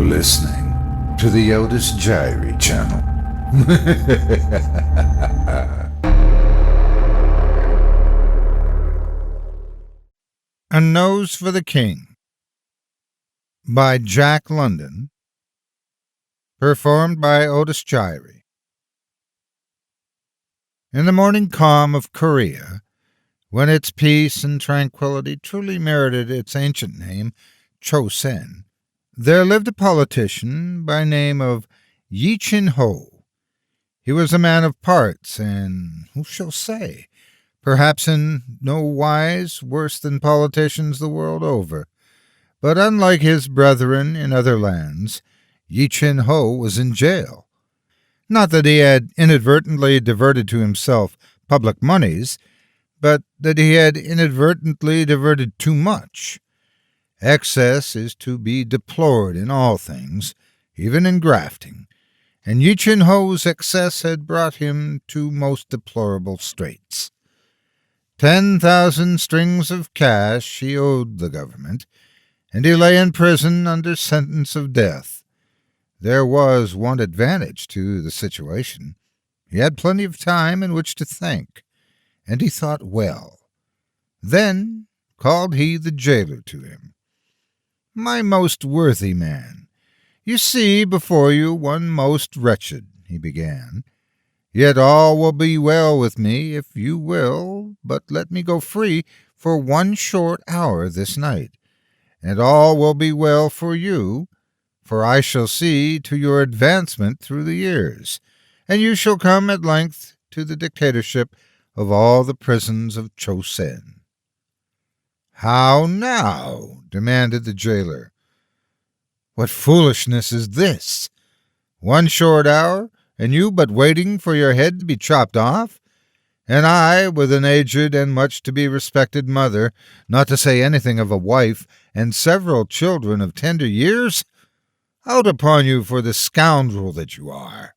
You're listening to the Otis Jiry channel. A Nose for the King by Jack London, performed by Otis Jiry. In the morning calm of Korea, when its peace and tranquility truly merited its ancient name, Chosen, there lived a politician by name of Yi Chin-ho. He was a man of parts, and who shall say, perhaps in no wise worse than politicians the world over. But unlike his brethren in other lands, Yi Chin-ho was in jail. Not that he had inadvertently diverted to himself public moneys, but that he had inadvertently diverted too much. Excess is to be deplored in all things, even in grafting, and Yi Chin-ho's excess had brought him to most deplorable straits. 10,000 strings of cash he owed the government, and he lay in prison under sentence of death. There was one advantage to the situation. He had plenty of time in which to think, and he thought well. Then called he the jailer to him. "My most worthy man, you see before you one most wretched," he began. "Yet all will be well with me if you will but let me go free for 1 short hour this night, and all will be well for you, for I shall see to your advancement through the years, and you shall come at length to the dictatorship of all the prisons of Chosen." "How now?" demanded the jailer. "What foolishness is this? 1 short hour, and you but waiting for your head to be chopped off? And I, with an aged and much to be respected mother, not to say anything of a wife, and several children of tender years? Out upon you for the scoundrel that you are!"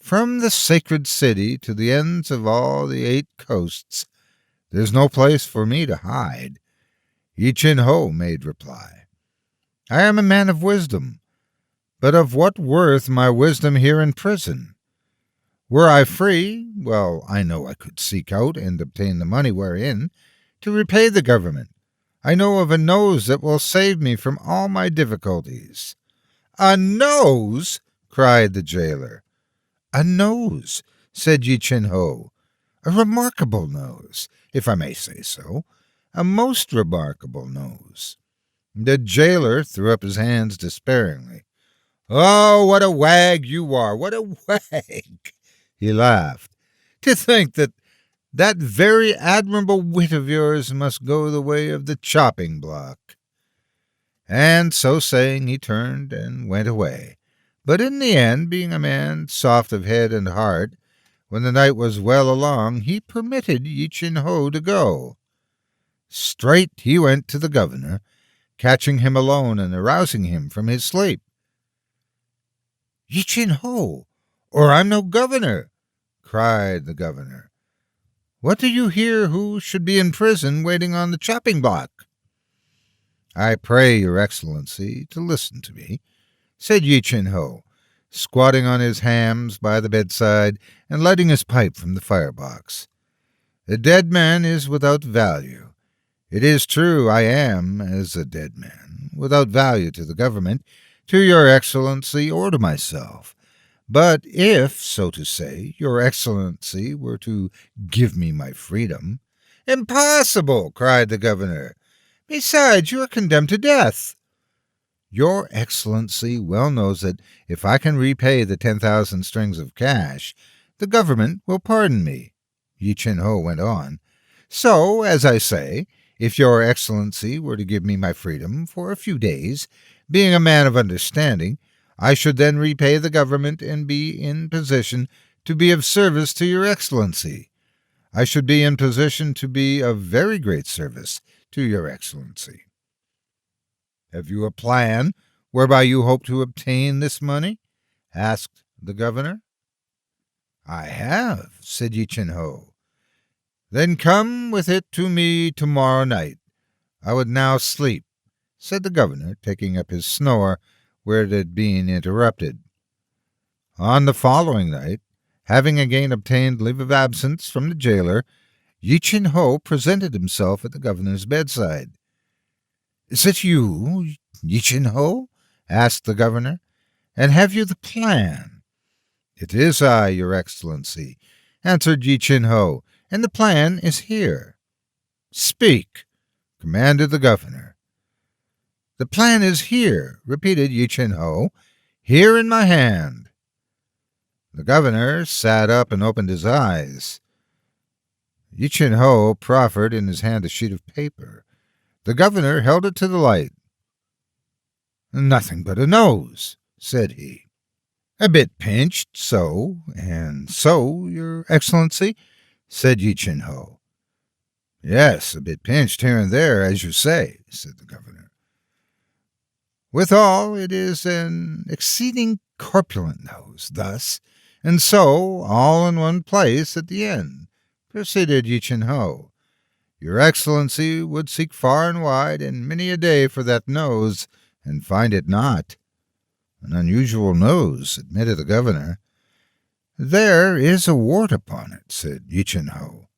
"From the sacred city to the ends of all the 8 coasts, there's no place for me to hide," Yi Chin-ho made reply. "I am a man of wisdom, but of what worth my wisdom here in prison? Were I free, well, I know I could seek out and obtain the money wherein to repay the government. I know of a nose that will save me from all my difficulties." "A nose!" cried the jailer. "A nose," said Yi Chin-ho. "A remarkable nose, if I may say so, a most remarkable nose." The jailer threw up his hands despairingly. "Oh, what a wag you are, what a wag!" he laughed. "To think that that very admirable wit of yours must go the way of the chopping block." And so saying, he turned and went away. But in the end, being a man soft of head and heart, when the night was well along, he permitted Yi Chin-ho to go. Straight he went to the governor, catching him alone and arousing him from his sleep. "Yi Chin-ho, or I'm no governor," cried the governor. "What do you hear who should be in prison waiting on the chopping block?" "I pray your excellency to listen to me," said Yi Chin-ho, squatting on his hams by the bedside and lighting his pipe from the firebox. "A dead man is without value. It is true I am, as a dead man, without value to the government, to your excellency, or to myself. But if, so to say, your excellency were to give me my freedom—" "Impossible!" cried the governor. "Besides, you are condemned to death." "Your excellency well knows that if I can repay the 10,000 strings of cash, the government will pardon me," Yi Chin-ho went on. "So, as I say, if your excellency were to give me my freedom for a few days, being a man of understanding, I should then repay the government and be in position to be of service to your excellency. I should be in position to be of very great service to your excellency." "Have you a plan whereby you hope to obtain this money?" asked the governor. "I have," said Yi Chin-ho. "Then come with it to me tomorrow night. I would now sleep," said the governor, taking up his snore where it had been interrupted. On the following night, having again obtained leave of absence from the jailer, Yi Chin Ho presented himself at the governor's bedside. "Is it you, Yi Chin Ho?" asked the governor. "And have you the plan?" "It is I, your excellency," answered Yi Chin Ho, "and the plan is here." "Speak," commanded the governor. "The plan is here," repeated Yi Chin Ho, "here in my hand." The governor sat up and opened his eyes. Yi Chin Ho proffered in his hand a sheet of paper. The governor held it to the light. "Nothing but a nose," said he. "A bit pinched, so, and so, your excellency," said Yi Chin Ho. "Yes, a bit pinched here and there, as you say," said the governor. "Withal, it is an exceeding corpulent nose, thus, and so, all in one place at the end," proceeded Yi Chin Ho. "Your excellency would seek far and wide and many a day for that nose, and find it not." "An unusual nose," admitted the governor. "There is a wart upon it," said Yi Chin Ho.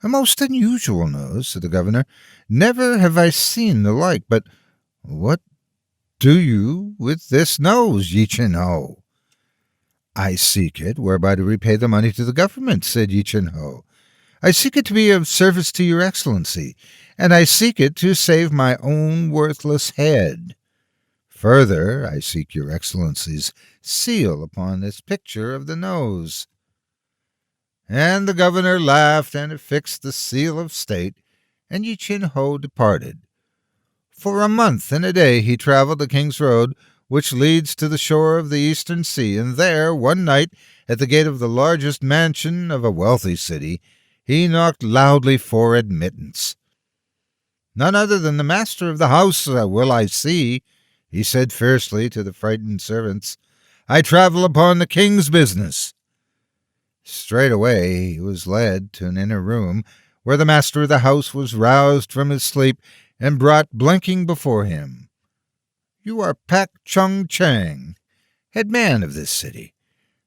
"A most unusual nose," said the governor. "Never have I seen the like. But what do you with this nose, Yi Chin Ho?" "I seek it whereby to repay the money to the government," said Yi Chin Ho. "I seek it to be of service to your excellency, and I seek it to save my own worthless head. Further, I seek your excellency's seal upon this picture of the nose." And the governor laughed and affixed the seal of state, and Yi Chin Ho departed. For a month and a day he traveled the King's Road, which leads to the shore of the Eastern Sea, and there, one night, at the gate of the largest mansion of a wealthy city, he knocked loudly for admittance. "None other than the master of the house will I see," he said fiercely to the frightened servants. "I travel upon the king's business." Straightway he was led to an inner room, where the master of the house was roused from his sleep and brought blinking before him. "You are Pak Chung Chang, head man of this city,"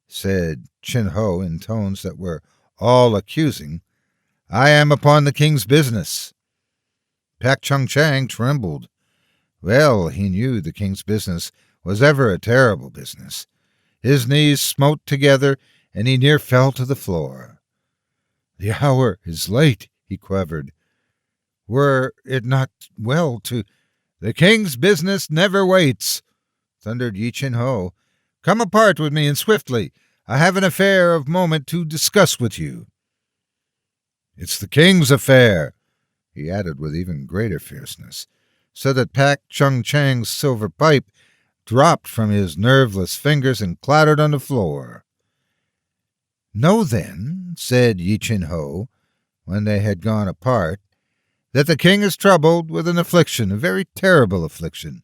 said Chin Ho in tones that were all accusing. "I am upon the king's business." Pak Chung Chang trembled. Well, he knew the king's business was ever a terrible business. His knees smote together, and he near fell to the floor. "The hour is late," he quavered. "Were it not well to—" "The king's business never waits," thundered Yi Chin Ho. "Come apart with me, and swiftly. I have an affair of moment to discuss with you." "It's the king's affair," he added with even greater fierceness, so that Pak Chung Chang's silver pipe dropped from his nerveless fingers and clattered on the floor. "Know, then," said Yi Chin Ho, when they had gone apart, "that the king is troubled with an affliction, a very terrible affliction,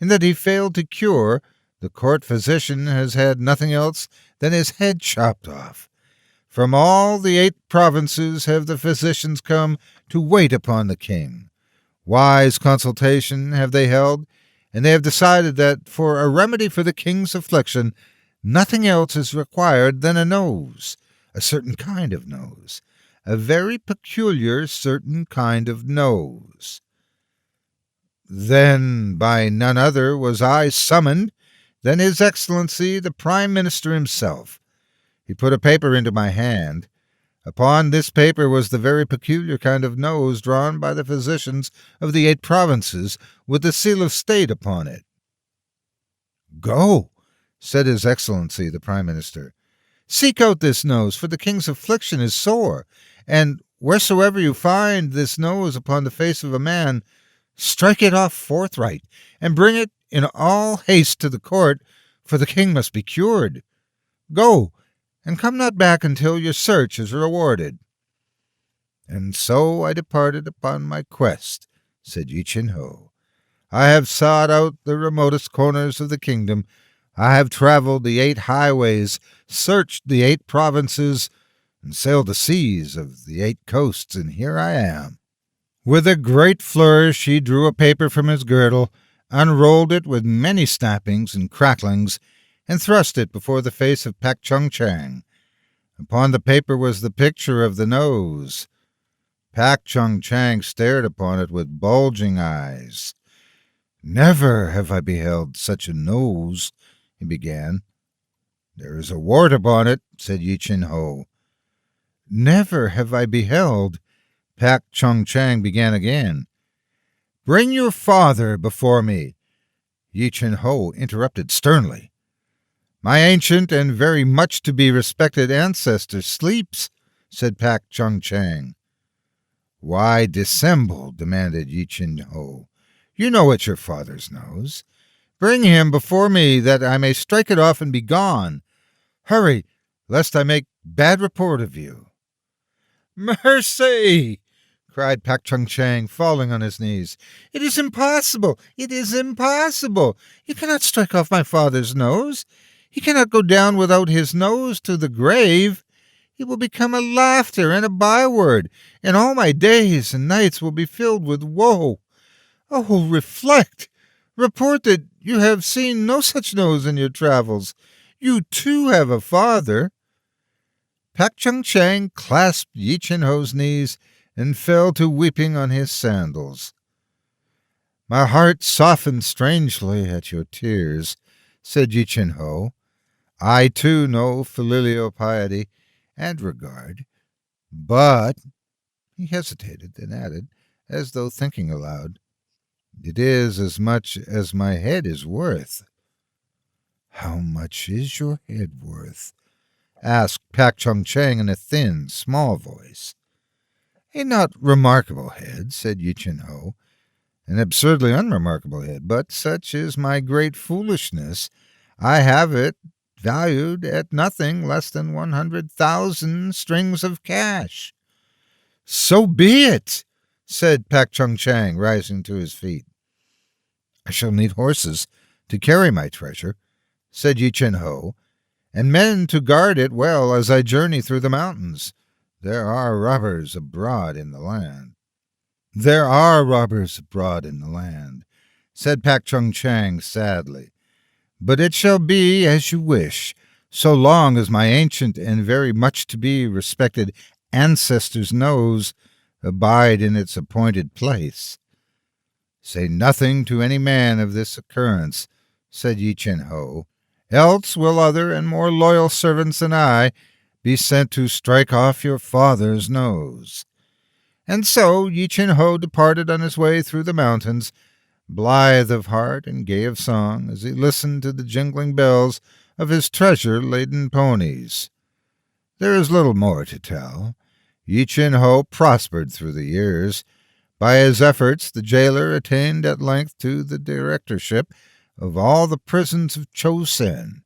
and that he failed to cure. The court physician has had nothing else than his head chopped off. From all the 8 provinces have the physicians come to wait upon the king. Wise consultation have they held, and they have decided that for a remedy for the king's affliction, nothing else is required than a nose, a certain kind of nose, a very peculiar certain kind of nose. Then by none other was I summoned than His Excellency the Prime Minister himself. He put a paper into my hand. Upon this paper was the very peculiar kind of nose drawn by the physicians of the 8 provinces, with the seal of state upon it. "Go," said His Excellency the Prime Minister. "Seek out this nose, for the king's affliction is sore, and wheresoever you find this nose upon the face of a man, strike it off forthright, and bring it in all haste to the court, for the king must be cured. Go, and come not back until your search is rewarded." "And so I departed upon my quest," said Yi Chin Ho. "I have sought out the remotest corners of the kingdom. I have traveled the 8 highways, searched the 8 provinces, and sailed the seas of the 8 coasts, and here I am." With a great flourish he drew a paper from his girdle, unrolled it with many snappings and cracklings, and thrust it before the face of Pak Chung Chang. Upon the paper was the picture of the nose. Pak Chung Chang stared upon it with bulging eyes. "Never have I beheld such a nose," he began. "There is a wart upon it," said Yi Chin Ho. "Never have I beheld," Pak Chung Chang began again. "Bring your father before me," Yi Chin Ho interrupted sternly. "My ancient and very much to be respected ancestor sleeps," said Pak Chung Chang. "Why dissemble?" demanded Yi Chin Ho. "You know it's your father's nose. Bring him before me that I may strike it off and be gone. Hurry, lest I make bad report of you." "Mercy!" cried Pak Chung Chang, falling on his knees. "It is impossible! It is impossible! You cannot strike off my father's nose. He cannot go down without his nose to the grave. He will become a laughter and a byword, and all my days and nights will be filled with woe. Oh, reflect! Report that you have seen no such nose in your travels. You too have a father." Pak Chung Chang clasped Yi Chin Ho's knees and fell to weeping on his sandals. "My heart softened strangely at your tears," said Yi Chin Ho. "I too know filial piety and regard, but—" He hesitated, then added, as though thinking aloud, "It is as much as my head is worth." "How much is your head worth?" asked Pak Chung Chang in a thin, small voice. "A not remarkable head," said Yi Chin Ho. "An absurdly unremarkable head, but such is my great foolishness. I have it valued at nothing less than 100,000 strings of cash." "So be it," said Pak Chung Chang, rising to his feet. "I shall need horses to carry my treasure," said Yi Chin Ho, "and men to guard it well as I journey through the mountains. There are robbers abroad in the land." "There are robbers abroad in the land," said Pak Chung Chang sadly. "But it shall be as you wish, so long as my ancient and very much to be respected ancestor's nose abide in its appointed place." "Say nothing to any man of this occurrence," said Yi Chin Ho, "else will other and more loyal servants than I be sent to strike off your father's nose." And so Yi Chin Ho departed on his way through the mountains, blithe of heart and gay of song, as he listened to the jingling bells of his treasure-laden ponies. There is little more to tell. Yi Chin Ho prospered through the years. By his efforts, the jailer attained at length to the directorship of all the prisons of Cho Sen.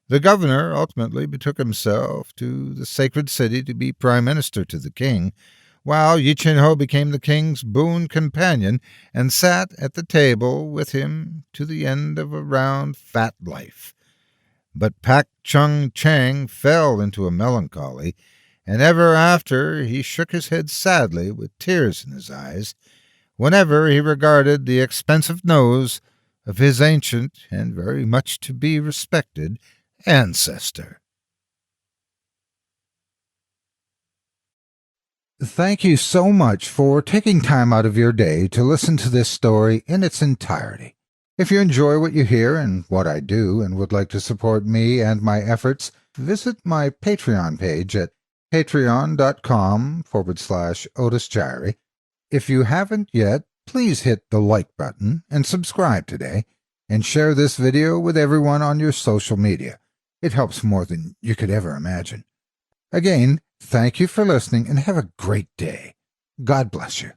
The governor ultimately betook himself to the sacred city to be prime minister to the king, while Yi Chin Ho became the king's boon companion and sat at the table with him to the end of a round, fat life. But Pak Chung Chang fell into a melancholy, and ever after he shook his head sadly with tears in his eyes whenever he regarded the expensive nose of his ancient and very much to be respected ancestor. Thank you so much for taking time out of your day to listen to this story in its entirety. If you enjoy what you hear and what I do and would like to support me and my efforts, visit my Patreon page at patreon.com/Otis Jiry. If you haven't yet, please hit the like button and subscribe today, and share this video with everyone on your social media. It helps more than you could ever imagine. Again, thank you for listening and have a great day. God bless you.